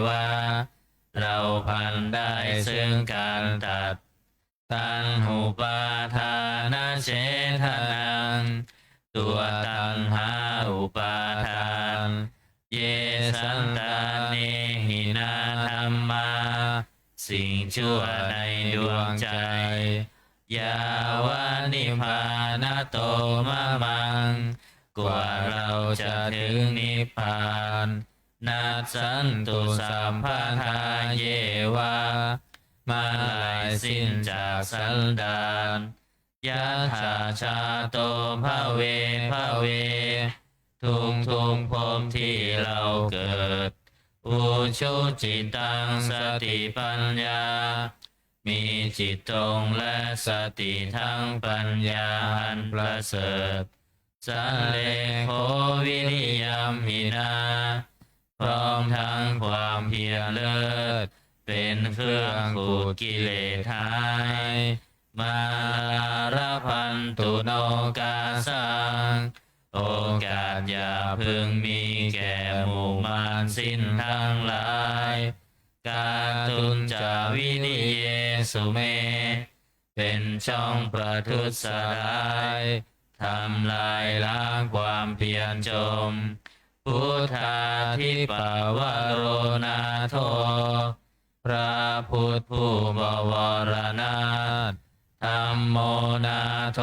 วาเราพันได้ซึ่งการตัดตัณหุปาทานาเฉทนังตัวตัณหาอุปาทานเยสันตานิหินาธรรมาสิ่งชั่วในดวงใจยาวานิพพานโตมะมังกว่าเราจะถึงนิพพานนัสสันตุสัมภทาเยวามาลายสิ้นจากสันดานยะถาชาโตภะเวภะเวทุงพรหมที่เราเกิดอุชุจิตังสติปัญญามีจิตตรงและสติทั้งปัญญาอันประเสริฐสันเลโควิริยมหินาพร้อมทั้งความเพียรเลิศเป็นเครื่องขูดกิเลสหายมาลาพันตุโนกาสังโอกาสอย่าพึงมีแก่หมู่มารสิ้นทั้งหลายกาตุนจาวินิเยสุเมเป็นช่องประทุษร้ายทำลายล้างความเพียรจมพุทธาทิปวโรนาโทพระพุทธผู้บวรนาถธัมโมนาโท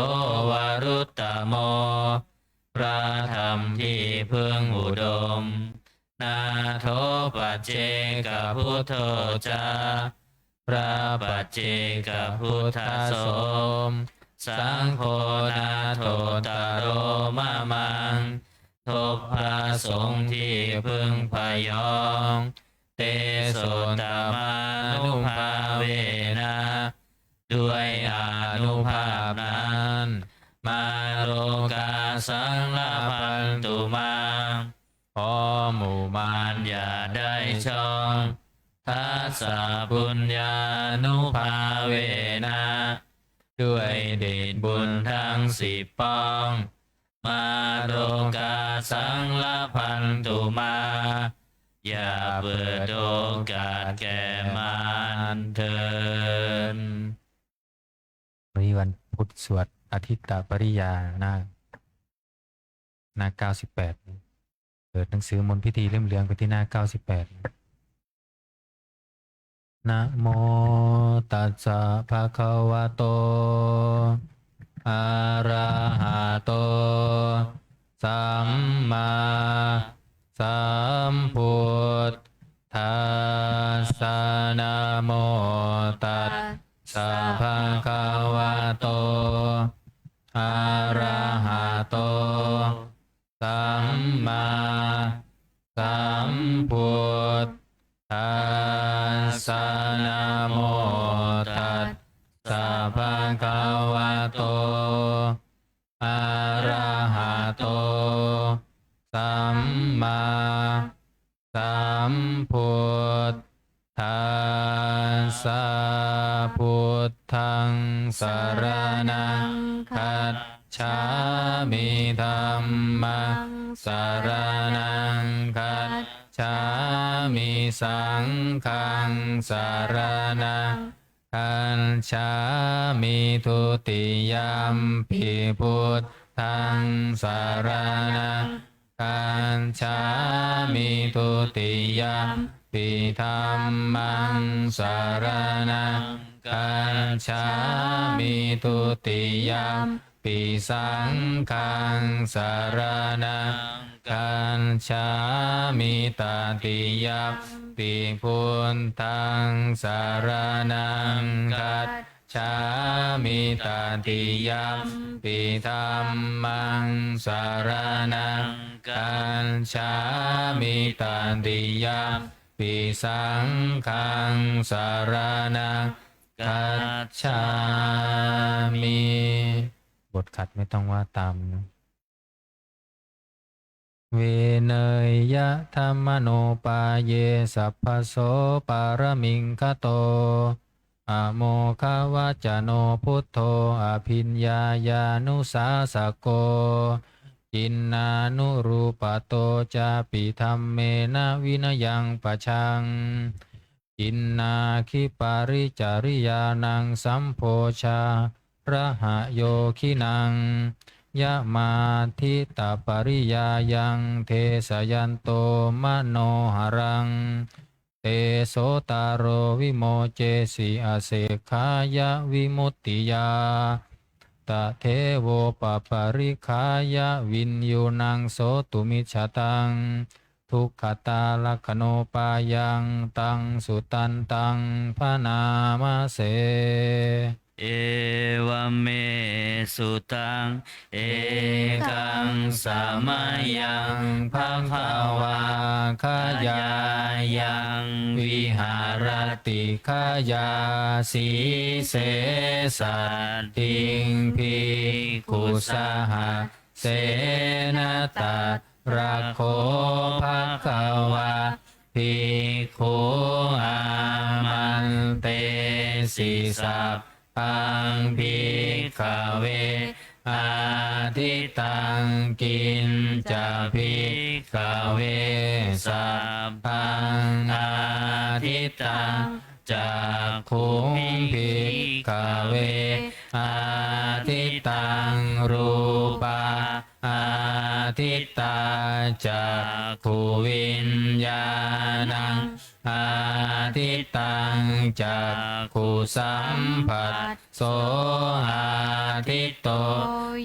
วรุตตโมพระธรรมที่พึงอุดมนาโทปัจเจกพุทโธจาพระปัจเจกพุทธสมสังโฆนาโทตโรมะมังทบพระสงฆ์ที่พึงพยองเตโสตมานุภาเวนะด้วยอานุภาพนั้นมาโลกาสังลาพันตุมาขอหมู่มารอย่าได้ช่องทัสสะปุญญานุภาเวนะด้วยเดชบุญทั้ง10ป้องมาโลกาสังลาพันตุมาอย่าเปิดโอกาสแก่มารเถิด นี้วันพุธสวดอาทิตตปริยาหน้า98เปิดหนังสือมนต์พิธีเล่มเหลืองไปที่หน้า98นะโมตัสสะภะคะวะโตอะระหะโตสัมมาสัมพุทธัสสะนะโมตัสสะภะคะวะโตอะระหะโตสัมมาสัมพุทธัสสะนะโมตัสสะภะคะวะโตอะระหะโตสัมมาสัมพุทธัสสะพุทธังสรณังคัจฉามิธัมมังสรณังคัจฉามิสังฆังสรณังคัจฉามิทุติยมปิพุทธังสรณังคัจฉามิทุติยมปิธัมมังสรณังคัจฉามิทุติยมปิสังฆังสรณังคัจฉามิตติยมปิพุทธังสรณังคัจฉามิตติยมปิธัมมังสรณังคัจฉามิตติยมปิสังฆังสรณังคัจฉามิบทขัดไม่ต้องว่าตามนะเวเนยยะธรรมโนปาเยสัพพโสปารมิงคโตอโมคาวาจโนพุทโธอภิญญาญานุสาสโกจินนานุรูปโตจาปิธัมเมนะวินยังปะชังจินนาคิปาริจาริยานังสัมโพชาระหะโยคินังยะมาทิตาปริยายังเทสยันโตมโนหรังเตโสตารโรวิโมเจสิอาเสขายะวิมุตติยาตะเทโวปปาริขายะวินยูนังโสตุมิชตังทุกขตาลัคโนปายังตังสุตันตังพนามาเสเอวเมสุตังเอกังสามายังภะคะวาขยายังวิหารติขยาสีเสสัตติงภิกขุสหเสนตารักโขภะคะวาภิกขุอามันเตสิสัพพังภิกขเวอาทิตังกินจะภิกขเวสัพพังอาทิตังจากขุงภิกขเวอาทิตังรูปาอาทิตาจากขุวิญญาณังอาทิตังจากขุสัมผัสโสอาทิตโต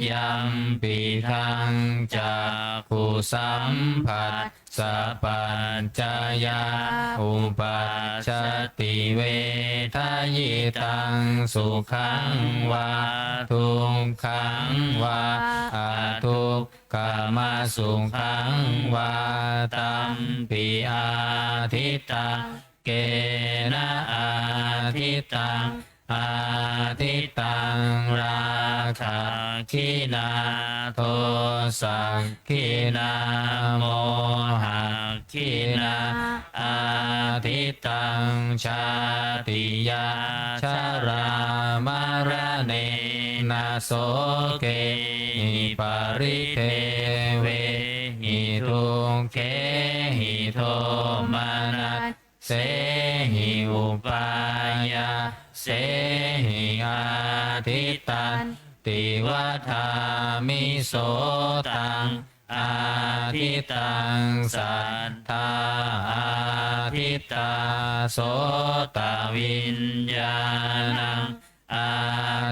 ยัมปิทังจากขุสัมผัสสัพพัญจายาอุปัชชติเวทายตังสุขังวาทุกขังวาอาทุกขมาสุขังวาตัมปิอาทิตังเกนะอาทิตังอาทิตังราคะขินาโทสักขินาโมหะขินาอาทิตังชาติยาชารามารเนนะโสเกหิปาริเทเวหิทุกเขหิโทมานัสเสหิอุปายาส เสหิอาทิตันติวัฏามิโสตังอาทิตังสัทธาอาทิตาโสตวิญญาณังอา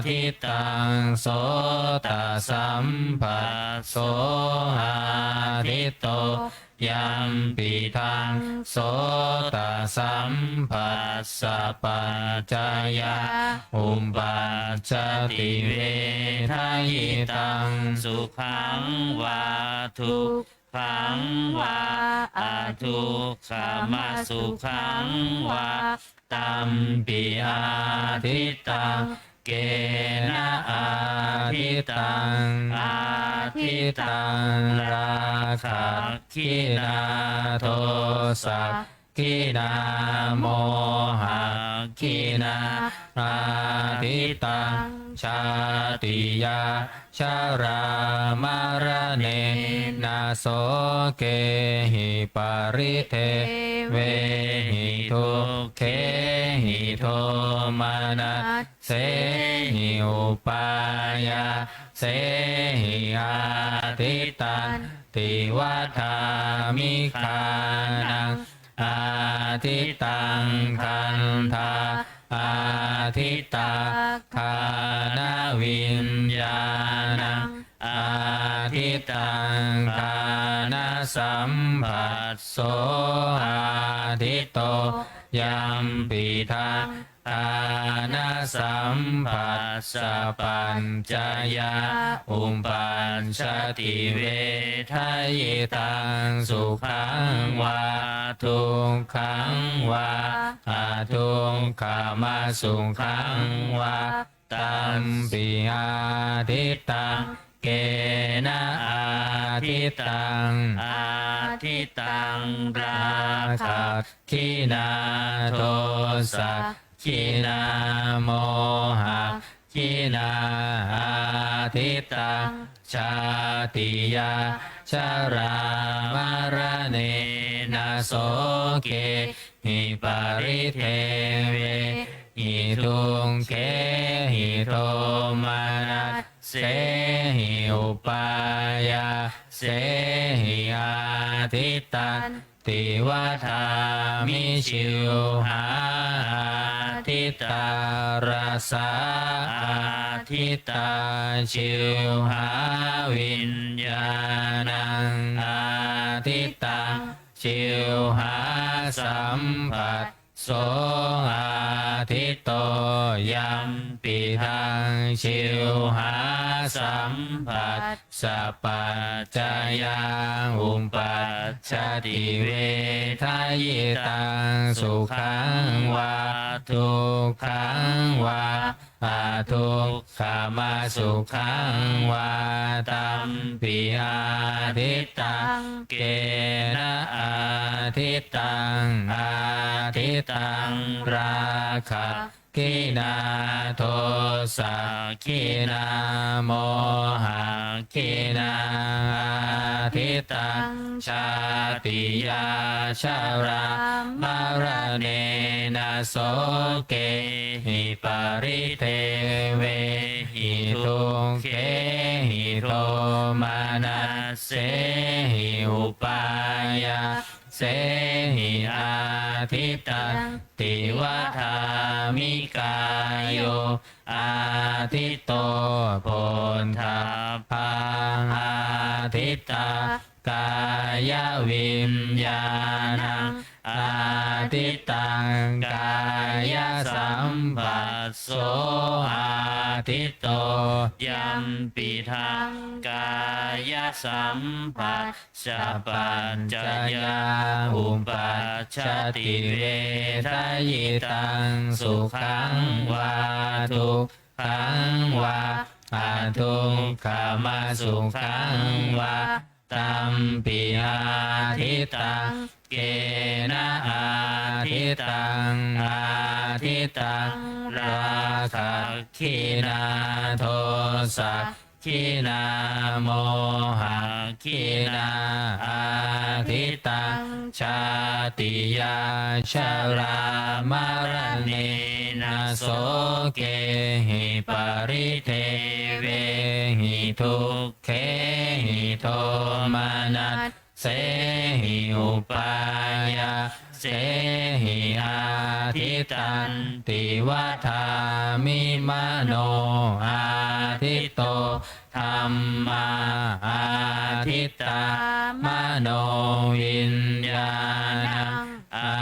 ทิตังโสตสัมผัสโสอาทิตโตยัมปิทังโสตสัมผัสสะปัจจายาอุปปัจจติเวทายตังสุขังวาทุกขังวาอาทุกขมาสุขังวาตัมปิอาทิตังเกนะอาทิตังอาทิตังราคะคินาโทสะคินาโมหะคินาอาทิตังชาติยาชารามารเนนาโสเกหิปาริเทเวหิทุเขหิโทมานัสเสหิอุปายาเสหิอาทิตันติวัฏามิคานังอาทิตังคันธาอาทิตาคานาวิญญาณังอาทิตังคานาสัมผัสโสอาทิตโตยัมปิทังคานาสัมผัสสะปัญจายาอุปปัญชติเวทายตังสุขังวาทุกขังวาอาทุกขามาสุขังวาตัมปิอาทิตังเกนะอาทิตังอาทิตังราคะคินาโทสะคินาโมหะคินาอาทิตังชาติยาชารามารเนนาโสเกหิปาริเทเวหิทุงเขหิโทมานัสเสหิอุปายาเสหิอาทิตันติวัฏามิชิวหาอาทิตาราสาอาทิตาชิวหาวิญญาณังอาทิตังชิวหาสัมผัสโสอาทิตโตยัมปิทังชิวหาสัมผัสสะปัจจายาอุปปัจจติเวทายตังสุขังวาทุกขังวาอาทุกขามาสุขังวาตัมปิอาทิตังเกนะอาทิตังอาทิตังราคะคินาโทสะคินาโมหะคินาอาทิตังชาติยาชารามารเนนาโสเกหิปาริเทเวหิทุงเขหิโทมานัสเสหิอุปายาเสหิอาทิตังติวัฏามิกายโยอาทิตโตโพนทัพพังอาทิตากายวิญญาณังอาทิตังกายสัมผัสโสอาทิตโตยัมปิทังกายสัมผัสสะปัญจายาอุปปัจจติเวทายตังสุขังวาทุกขังวาอาทุกขามาสุขังวาตัมปิอาทิตังเกนะอาทิตังอาทิตังราคะคินาโทสะคินาโมหะคินาอาทิตังชาติยาชารามารเน นะโสเกหิปริเทเวหิทุกเขหิโทมานัสเสหิอุปายาเสหิอาทิตันติวัฏามิมโนอาทิตโตธัมมาอาทิตตามโนวิญญาณังอา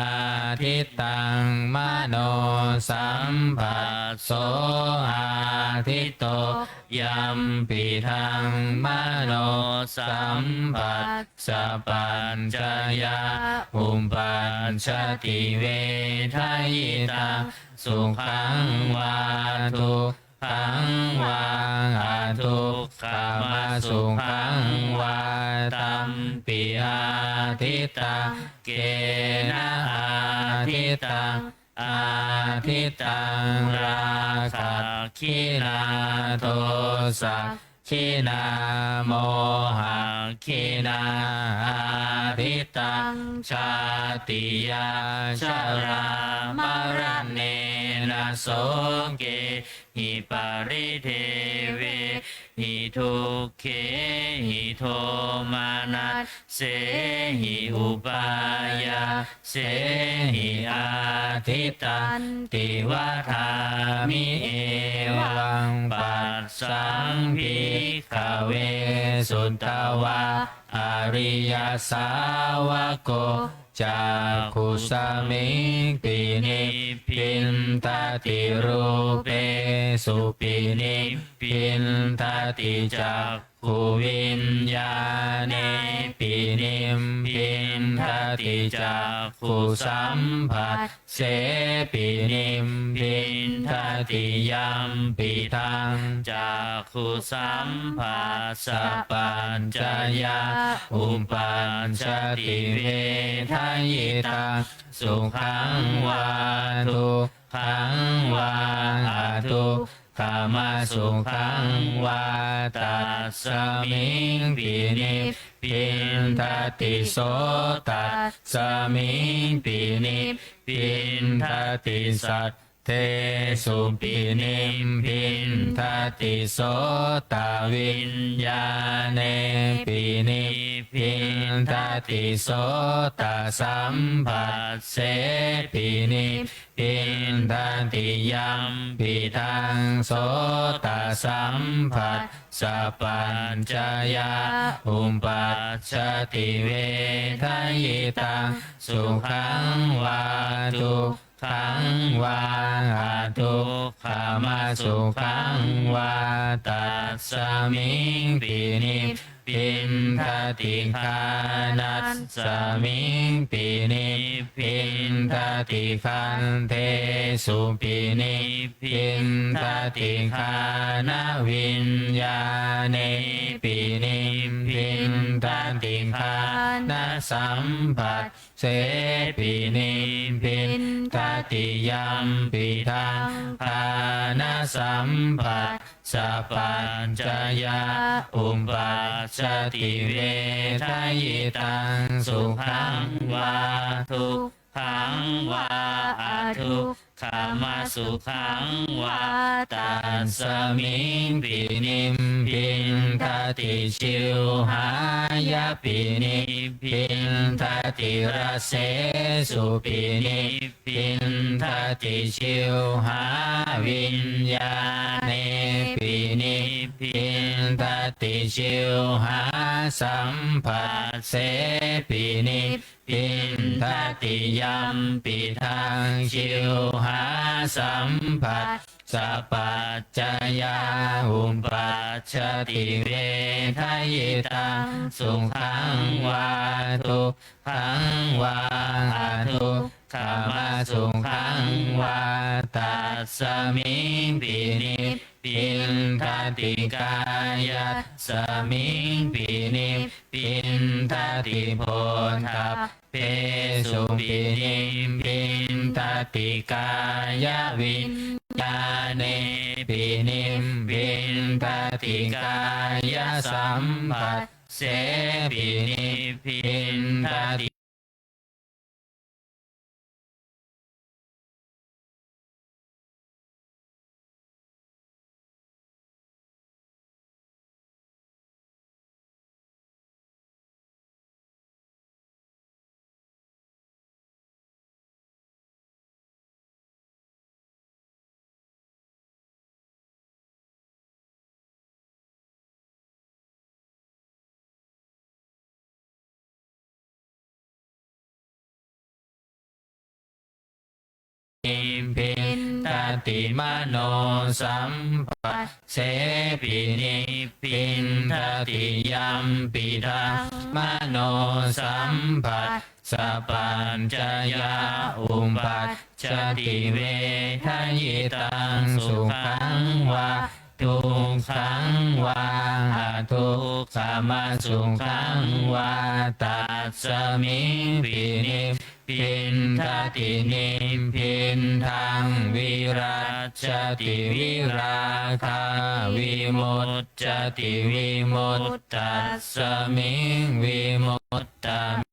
ทิตตังมโนสัมผัสโสอาทิตโตยัมปิทังมโนสัมผัสสะปัญจยาอุปปัญชติเวทายตังสุขังวาทุกขังวาทุกขามาสุขังวาตัมปิอาทิตาเกนะอาทิตังอาทิตังราคะคินาโทสะคินาโมหะคินาอาทิตังชาติยาชรามรณเนนะโสเกหิปาริเทเวหิทุกเขหิโทมานัสเสหิอุปายาเสหิอาทิตันติวัฏามิเอวังปัสสังภิกขเวสุตตวาอริยสาวกจากขุสมิงปินิพินทติรูเปสุปินิพินทติจักขุวิญญาเนปินิมพินทติจักขุสัมผัสเสปินิมพินทติยัมปิทังจักขุสัมผัสสะปัญจยาอุปปัญชติเวทายตังสุขังวาทุกขังวาทุกขามาสุขังวาตัสสมิงปินิพินทติโสตัสสมิงปินิพินทติสัตเทสุปินิมพินทติโสตวิญญาเนปินิพินทติโสตสัมผัสเสปินิพินทติยัมปิทังโสตสัมผัสสะปัญจยาอุปปัชชติเวทายตังสุขังวาทุกขังวาทุกขามาสุขังวาตัสสมิงปินิพินทติคานัสสมิงปินิพินทติคันเทสุปินิพินทติคานวิญญาเนปินิพินทติคานสัมผัสเสปินิพินทติยัมปิทังคานสัมผัสสะปัญจยาอุปปัชชติเวทายตังสุขังวาทุกขังวาทุกขามาสุขังวาตัสสมิงปินิมพินทติชิวหายาปินิพินทติระเสสุปินิพินทติชิวหาวิญญาเนปินิพินทติชิวหาสัมผัสเสปินิพินทติยัมปิทังชิวหาสัมผัสสัพปัจจยาอุปปัชชติเวทายตังสุขังวาทุกขังวาทุกขามาสุขังวาตัสสมิงปินิพินทติกายะสมิงปินิพินทติโพธัพเพสุปินิพินทติกายะวิญญาเนปินิพินทติกายะสัมผัสเสปินิพินทติ ติมโนสัมปัสเสปินิพินทติยัมปิธามโนสัมปัสสะปัญจยาอุปัชฌติเวทยิตังสุขังวาทุกขังวาทุกขมาสุขังวาตัสสมิปินิพินทตินิพินทางวิรัชชติวิราคาวิมุตจติวิมุตตัสสมิงวิมุตต